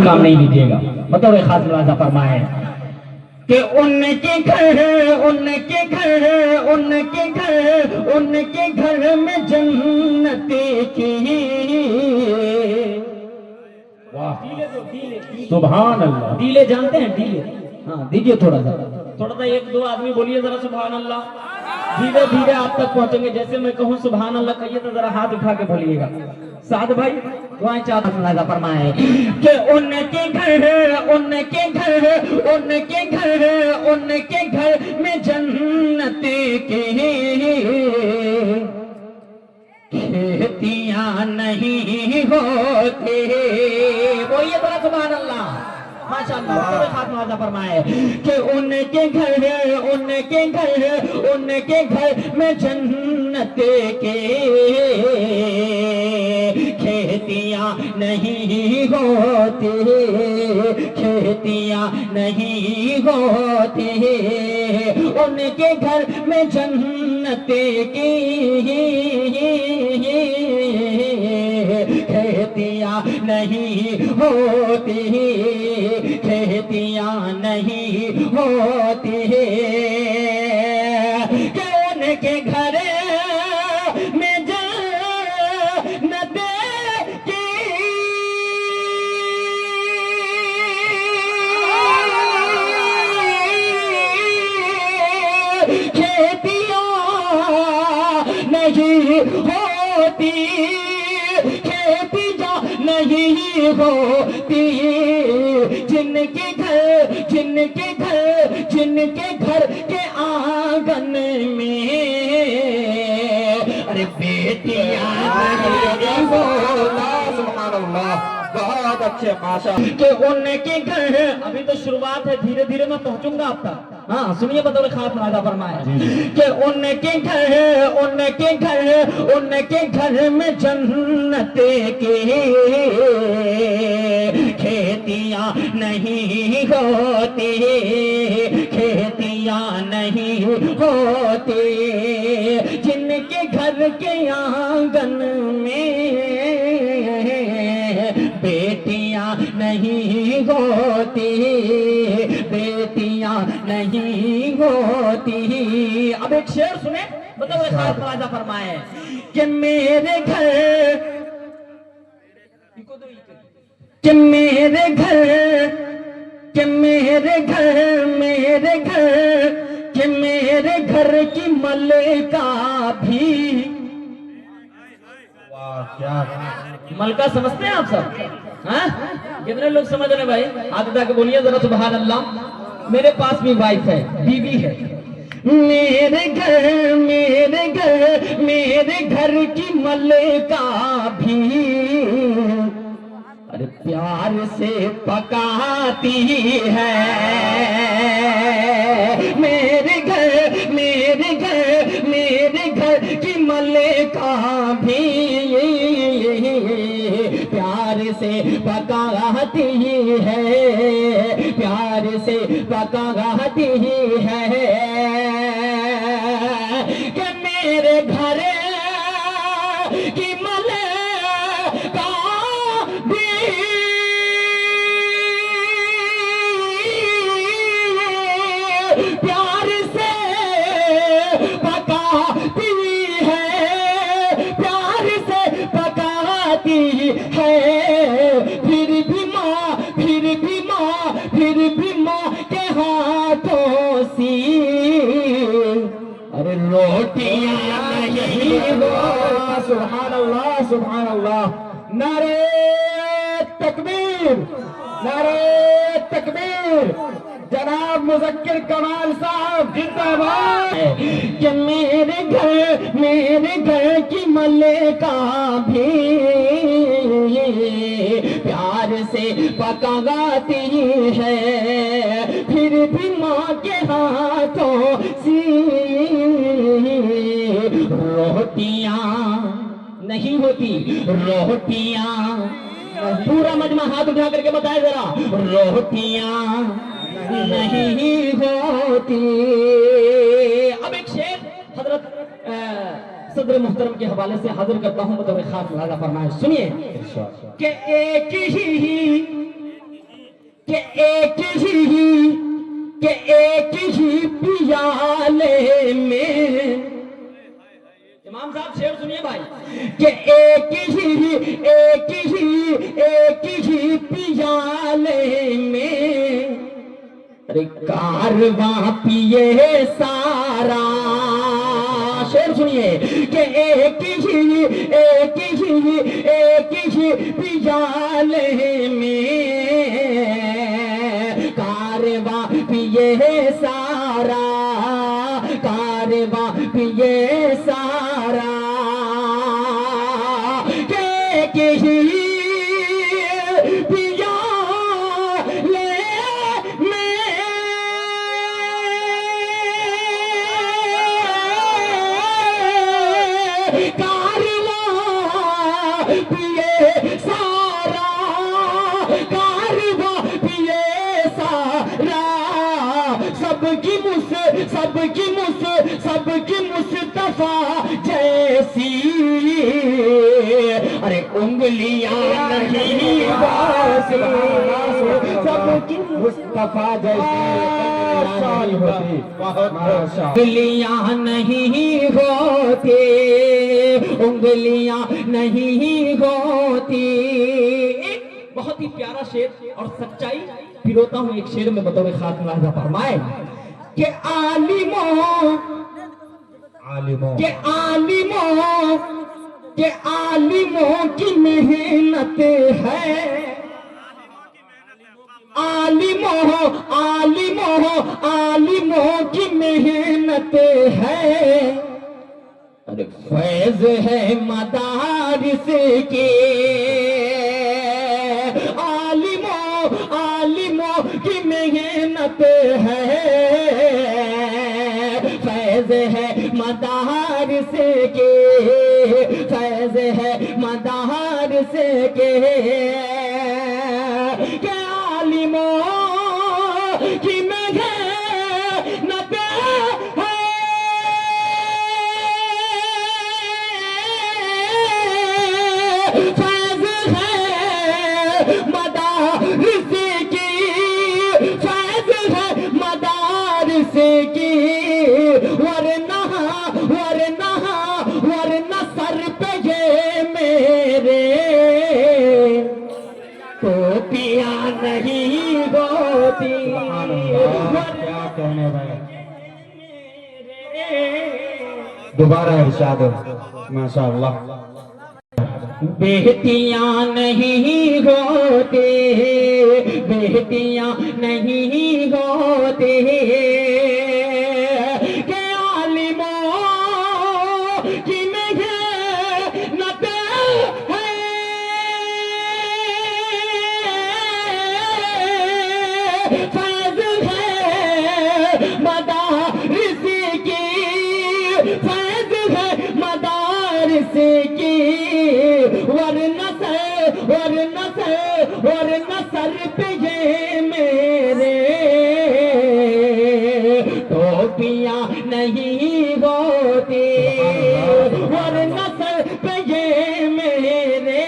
बिल्कुल काम नहीं लीजिएगा। मतलब एक खास मुलाजा फरमाए कि उनके घर में जन्नत की। वाह सुभान अल्लाह। डीले जानते हैं? डीले, हाँ दीजिए थोड़ा सा एक दो आदमी बोलिए जरा सुभान अल्लाह। धीरे धीरे आप तक पहुंचेंगे। जैसे मैं कहूँ सुभान अल्लाह कहिए तो जरा हाथ उठा के बोलिएगा। साद भाई दुआएं चाहता मुलाजा फरमाए कि उनके घर में जन्नत की खेतियां नहीं होती। बोलिए बड़ा सुभान अल्लाह माशाअल्लाह। हाथ मुलाजा फरमाए कि उनके घर में जन्नत के खेतियां नहीं होती, खेतियां नहीं होती। उनके घर में जन्नत की खेतियां नहीं होती, खेतियां नहीं होती। कि उनके घर में जन्नत की खेतियां नहीं होती, खेतियां नहीं होती। जिनके घर के आंगन में अरे बेटियां नहीं होती। सुभान अल्लाह। बहुत अच्छे माशा कि उनके घर। अभी तो शुरुआत है, धीरे धीरे मैं पहुंचूंगा आप तक। हाँ सुनिए बतौर खास मुलाजा फरमाए कि उनके घर में जन्नत के खेतियां नहीं होती, खेतियां नहीं होती। जिनके घर के आंगन में बेटियां नहीं होती, बेटियां नहीं होती। अब एक शेर सुने, मतलब खास मुलाजा फरमाए कि मेरे घर की मलका भी। वाह क्या मलका समझते हैं आप सब? हाँ कितने लोग समझ रहे हैं भाई? हाथ उठा के बोलिए जरा सुभान अल्लाह। मेरे पास भी वाइफ है, बीवी है। मेरे घर की मलका भी अरे प्यार से पकाती है। मेरे घर की मलका भी प्यार से पकाती है, प्यार से पकाती है। कि मेरे घर की मलका भी प्यार से पकाती है, प्यार से पकाती है। फिर भी माँ के हाथों सी अरे रोटियां नहीं हो। सुभान अल्लाह सुभान अल्लाह। नारे तकबीर, नारे तकबीर। जनाब मुज़क्किर कमाल साहब जिंदाबाद। कि मेरे घर की मलका भी प्यार से पकाती है। फिर भी माँ के हाथों से रोटियां नहीं होती, रोटियां। पूरा मजमा हाथ उठा करके बताए जरा। रोटियां नहीं होती। अब एक शेर हजरत सदर मुहतरम के हवाले से हाजिर करता हूं, मतलब खास मुलाजा फरमाए सुनिए कि कि एक ही पियाले में, इमाम साहब शेर सुनिए भाई, कि एक ही पियाले में, अरे कारवां पिए सारा। शेर सुनिए कि एक ही पियाले में, कारवां पिए सारा, कारवां पिए सारा। के ही पियाले में, कारवां पिए सारा, कारवां पिए सारा। सबकी मुस्तफा जैसी, अरे उंगलियां नहीं होती, सबकी मुस्तफा जैसी उंगलियां नहीं होती, उंगलियां नहीं होती। बहुत ही प्यारा शेर और सच्चाई पिरोता हूँ एक शेर में बतौर खास मुलाहिजा फरमाए कि आलिमों की मेहनत है, आलिमों की मेहनत है। अरे फैज है मदारिस की, आलिमों की मेहनत है। फैज है मदारिस के, फैज है मदारिस के, आलिमों की मेहनत है। फैज है मदारिस की, फैज है मदारिस की। वरना सर पे ये मेरे टोपियां नहीं होती। क्या कहने भाई, दोबारा इरशाद माशाअल्लाह। बेटियां नहीं होती, बेटियां नहीं होती, के आलिमों की मेहनत है। फैज है मदारिस की, फैज है मदारिस की। वरना सर पे ये मेरे टोपियां नहीं होती, वरना सर पे ये मेरे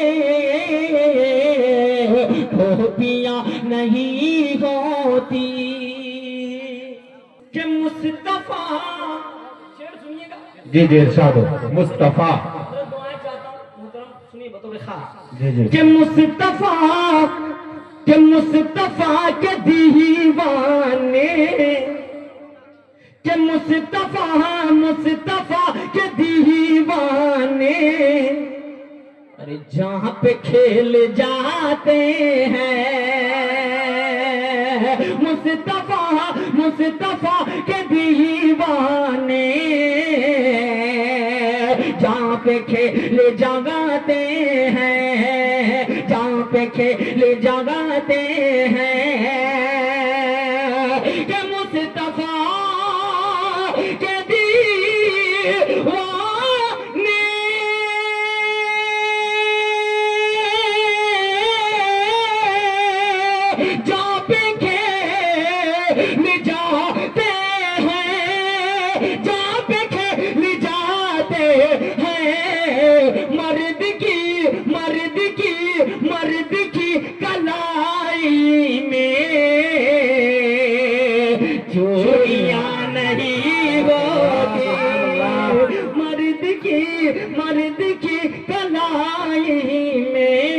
टोपियां नहीं होती। कि मुस्तफा, शेर सुनिएगा जी जी इरशाद मुस्तफा कि मुस्तफा के दीवाने, कि मुस्तफा के दीवाने, अरे जहाँ पे खेल जाते हैं। मुस्तफा के दीवाने, जहाँ पे खेल जगाते हैं, जहाँ पे खेल जगाते हैं। कि मुस्तफा के दीवाने, जहाँ पे खेल जाते हैं, जहाँ पे खेल जाते हैं। मर्द की कलाई में, चोरियां नहीं होती, मर्द की कलाई में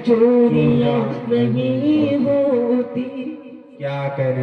चोरियां नहीं होती। क्या कहने